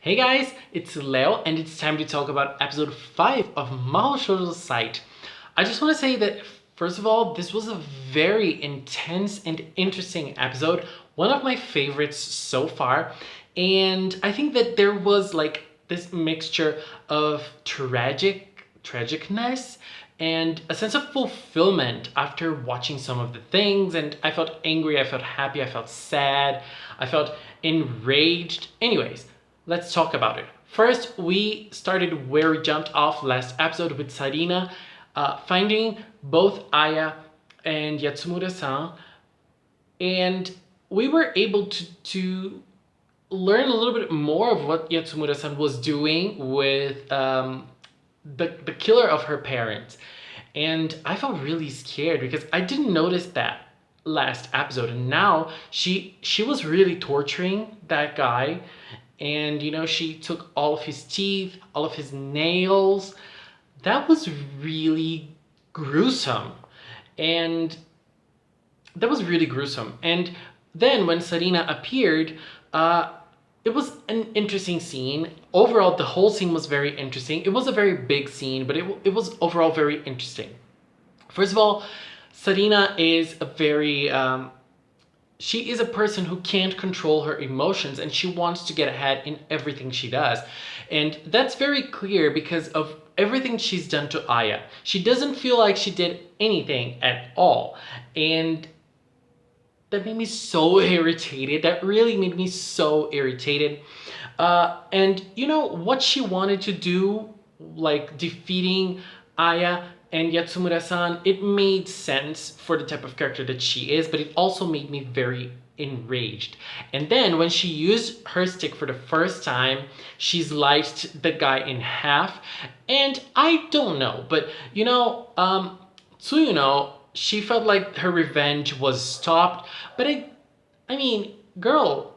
Hey guys, it's Leo and it's time to talk about episode 5 of MAHOU SHOUJO's site. I just want to say that first of all, this was a very intense and interesting episode, one of my favorites so far, and I think that there was like this mixture of tragicness and a sense of fulfillment after watching some of the things. And I felt angry, I felt happy, I felt sad, I felt enraged. Anyways, let's talk about it. First, we started where we jumped off last episode with Sarina finding both Aya and Yatsumura-san, and we were able to learn a little bit more of what Yatsumura-san was doing with the killer of her parents. And I felt really scared because I didn't notice that last episode, and now she was really torturing that guy. And she took all of his teeth, all of his nails. That was really gruesome. And and then when Sarina appeared, it was an interesting scene. Overall, the whole scene was very interesting. It was a very big scene, but it was overall very interesting. First of all, Sarina is a very she is a person who can't control her emotions, and she wants to get ahead in everything she does. And that's very clear because of everything she's done to Aya. She doesn't feel like she did anything at all. And that made me so irritated. That really made me so irritated. And what she wanted to do, like defeating Aya and Yatsumura-san, it made sense for the type of character that she is, but it also made me very enraged. And then when she used her stick for the first time, she sliced the guy in half. And I don't know, but Tsuyuno, she felt like her revenge was stopped. But I mean, girl,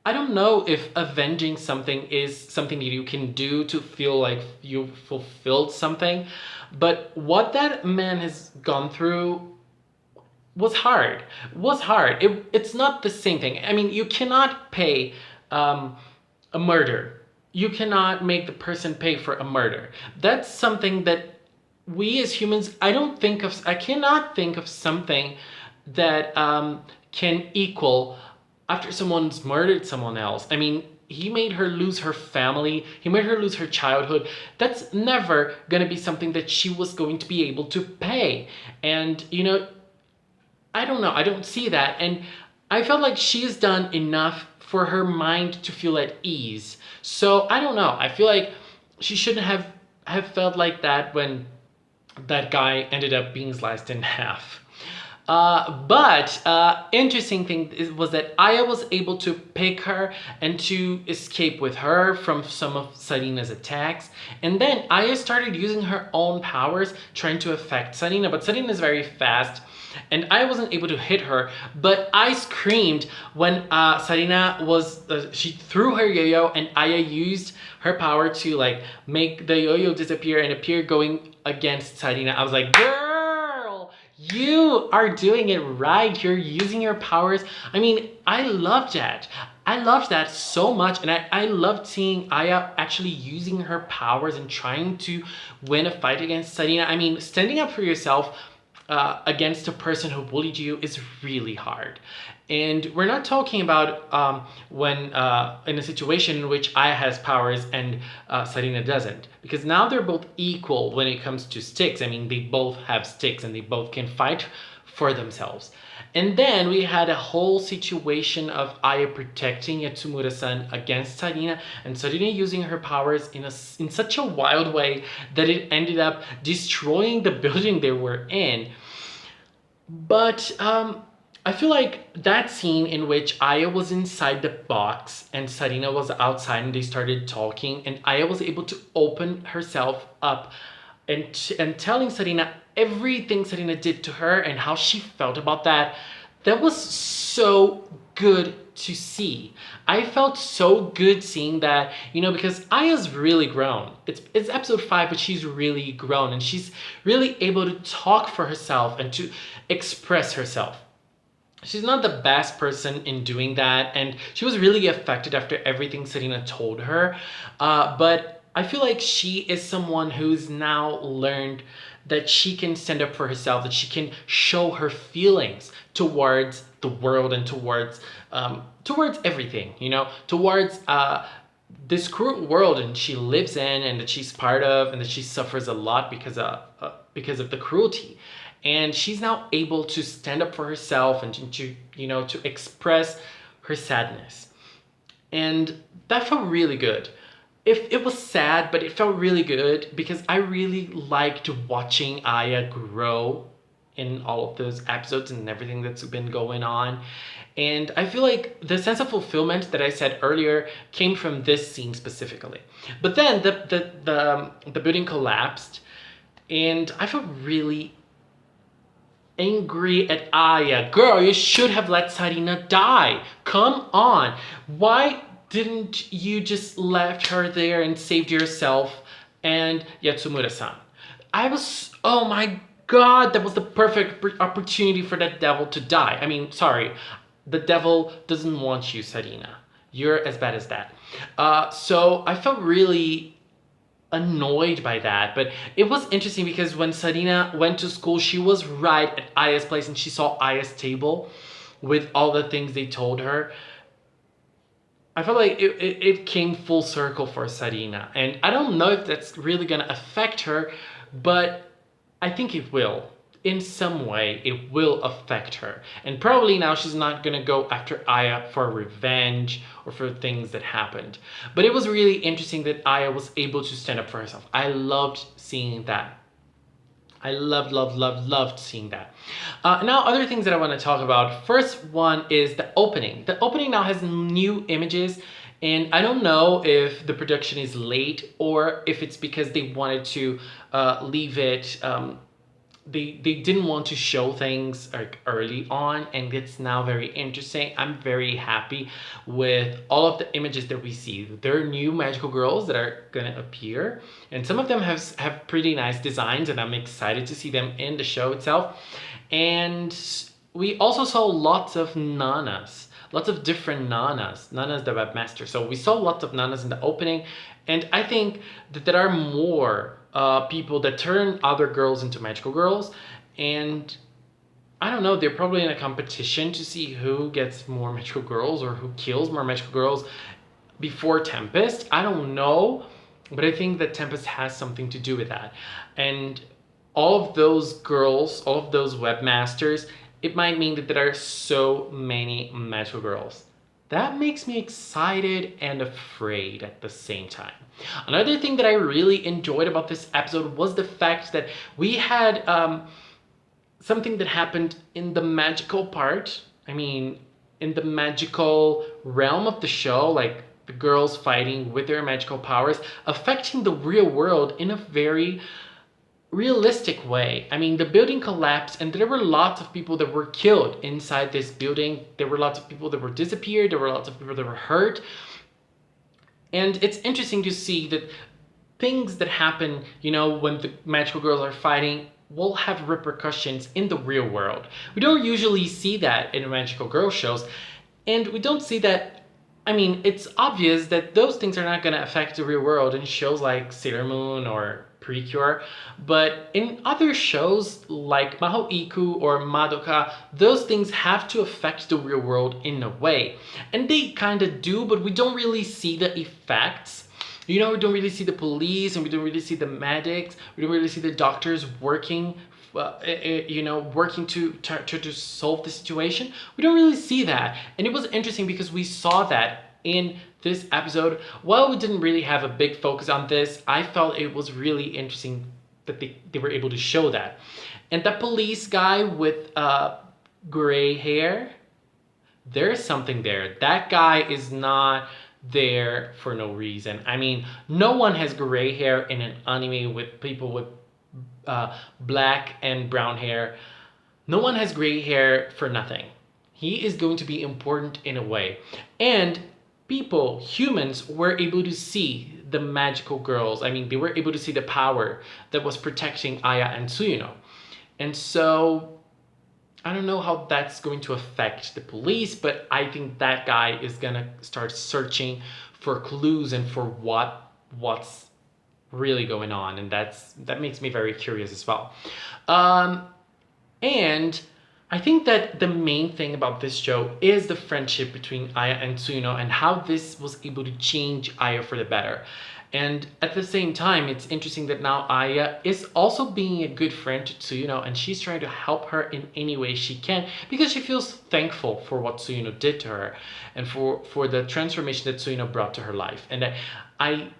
I don't know if avenging something is something that you can do to feel like you fulfilled something, but what that man has gone through was hard. It's not the same thing. I mean, you cannot pay a murder. You cannot make the person pay for a murder. That's something that we as humans, I cannot think of something that can equal after someone's murdered someone else. I mean, he made her lose her family. He made her lose her childhood. That's never going to be something that she was going to be able to pay. And, I don't know. I don't see that. And I felt like she's done enough for her mind to feel at ease. So I don't know. I feel like she shouldn't have felt like that when that guy ended up being sliced in half. But interesting thing was that Aya was able to pick her and to escape with her from some of Sarina's attacks. And then Aya started using her own powers trying to affect Sarina, but Sarina is very fast and I wasn't able to hit her. But I screamed when Sarina she threw her yo-yo, and Aya used her power to like make the yo-yo disappear and appear going against Sarina. I was like, girl, you are doing it right. You're using your powers. I mean, I loved that. I loved that so much, and I loved seeing Aya actually using her powers and trying to win a fight against Sarina. I mean, standing up for yourself against a person who bullied you is really hard. And we're not talking about when in a situation in which Aya has powers and Sarina doesn't. Because now they're both equal when it comes to sticks. I mean, they both have sticks and they both can fight for themselves. And then we had a whole situation of Aya protecting Yatsumura-san against Sarina, and Sarina using her powers in such a wild way that it ended up destroying the building they were in. But I feel like that scene in which Aya was inside the box and Sarina was outside and they started talking, and Aya was able to open herself up and telling Sarina everything Sarina did to her and how she felt about that. That was so good to see. I felt so good seeing that, because Aya's really grown. It's episode 5, but she's really grown and she's really able to talk for herself and to express herself. she's not the best person in doing that, and she was really affected after everything Serena told her. But I feel like she is someone who's now learned that she can stand up for herself, that she can show her feelings towards the world and towards everything, towards this cruel world and she lives in and that she's part of and that she suffers a lot because of the cruelty. And she's now able to stand up for herself and to express her sadness. And that felt really good. If it was sad, but it felt really good because I really liked watching Aya grow in all of those episodes and everything that's been going on. And I feel like the sense of fulfillment that I said earlier came from this scene specifically. But then the building collapsed, and I felt really angry at Aya. Girl, you should have let Sarina die. Come on. Why didn't you just left her there and saved yourself and Yatsumura-san? Oh my god, that was the perfect opportunity for that devil to die. I mean, sorry, the devil doesn't want you, Sarina. You're as bad as that. So I felt really annoyed by that, but it was interesting because when Sarina went to school, she was right at Aya's place and she saw Aya's table with all the things they told her. I felt like it came full circle for Sarina, and I don't know if that's really gonna affect her, but I think it will. In some way, it will affect her. And probably now she's not gonna go after Aya for revenge or for things that happened. But it was really interesting that Aya was able to stand up for herself. I loved seeing that. I loved seeing that. Now, other things that I want to talk about. First one is the opening. The opening now has new images, and I don't know if the production is late or if it's because they wanted to leave it. They didn't want to show things like early on, and it's now very interesting. I'm very happy with all of the images that we see. There are new magical girls that are gonna appear, and some of them have pretty nice designs, and I'm excited to see them in the show itself. And we also saw lots of nanas, lots of different nanas the webmaster. So we saw lots of nanas in the opening, and I think that there are more people that turn other girls into magical girls, and I don't know, they're probably in a competition to see who gets more magical girls or who kills more magical girls before Tempest. I don't know, but I think that Tempest has something to do with that. And all of those girls, all of those webmasters, it might mean that there are so many magical girls. That makes me excited and afraid at the same time. Another thing that I really enjoyed about this episode was the fact that we had something that happened in the magical part. I mean, in the magical realm of the show, like the girls fighting with their magical powers, affecting the real world in a very realistic way. I mean, the building collapsed and there were lots of people that were killed inside this building. There were lots of people that were disappeared. There were lots of people that were hurt. And it's interesting to see that things that happen, when the magical girls are fighting will have repercussions in the real world. We don't usually see that in magical girl shows, and we don't see that. I mean, it's obvious that those things are not going to affect the real world in shows like Sailor Moon or Precure, but in other shows like Mahou Iku or Madoka, those things have to affect the real world in a way. And they kind of do, but we don't really see the effects. We don't really see the police, and we don't really see the medics, we don't really see the doctors working working to solve the situation. We don't really see that. And it was interesting because we saw that in this episode. While we didn't really have a big focus on this, I felt it was really interesting that they were able to show that. And the police guy with gray hair, there's something there. That guy is not there for no reason. I mean, no one has gray hair in an anime with people with black and brown hair. No one has gray hair for nothing. He is going to be important in a way. And humans were able to see the magical girls. I mean, they were able to see the power that was protecting Aya and Tsuyuno. And so I don't know how that's going to affect the police, but I think that guy is gonna start searching for clues and for what's really going on, and that makes me very curious as well. Um, and I think that the main thing about this show is the friendship between Aya and Tsuno and how this was able to change Aya for the better. And at the same time, it's interesting that now Aya is also being a good friend to Tsuno and she's trying to help her in any way she can because she feels thankful for what Tsuno did to her and for the transformation that Tsuno brought to her life. And I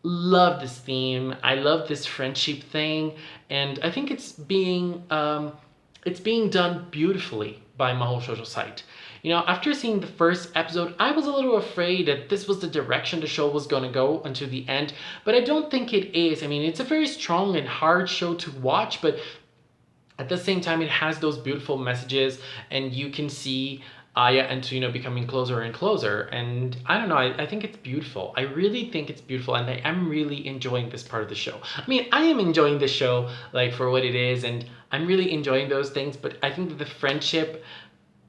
love this theme. I love this friendship thing, and I think it's being done beautifully by MAHOU SHOUJO site. You know, after seeing the first episode, I was a little afraid that this was the direction the show was going to go until the end, but I don't think it is. I mean, it's a very strong and hard show to watch, but at the same time, it has those beautiful messages, and you can see Aya and Tsuno becoming closer and closer. And I don't know, I think it's beautiful. I really think it's beautiful, and I am really enjoying this part of the show. I mean, I am enjoying the show like for what it is, and I'm really enjoying those things, but I think that the friendship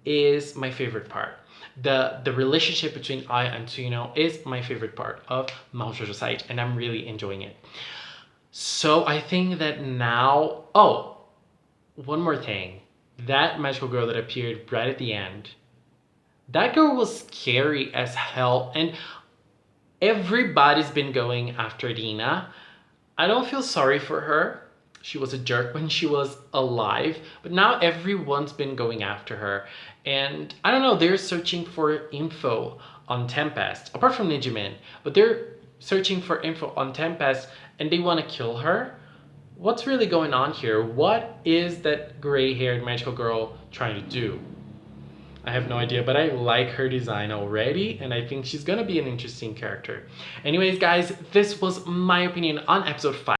is my favorite part. The relationship between Aya and Tsuno is my favorite part of MAHOU SHOUJO site, and I'm really enjoying it. So I think that now, oh, one more thing. That magical girl that appeared right at the end, that girl was scary as hell, and everybody's been going after Dina. I don't feel sorry for her. She was a jerk when she was alive, but now everyone's been going after her. And I don't know, they're searching for info on Tempest, apart from Nijimin, but they're searching for info on Tempest and they want to kill her. What's really going on here? What is that gray-haired magical girl trying to do? I have no idea, but I like her design already, and I think she's gonna be an interesting character. Anyways, guys, this was my opinion on episode 5.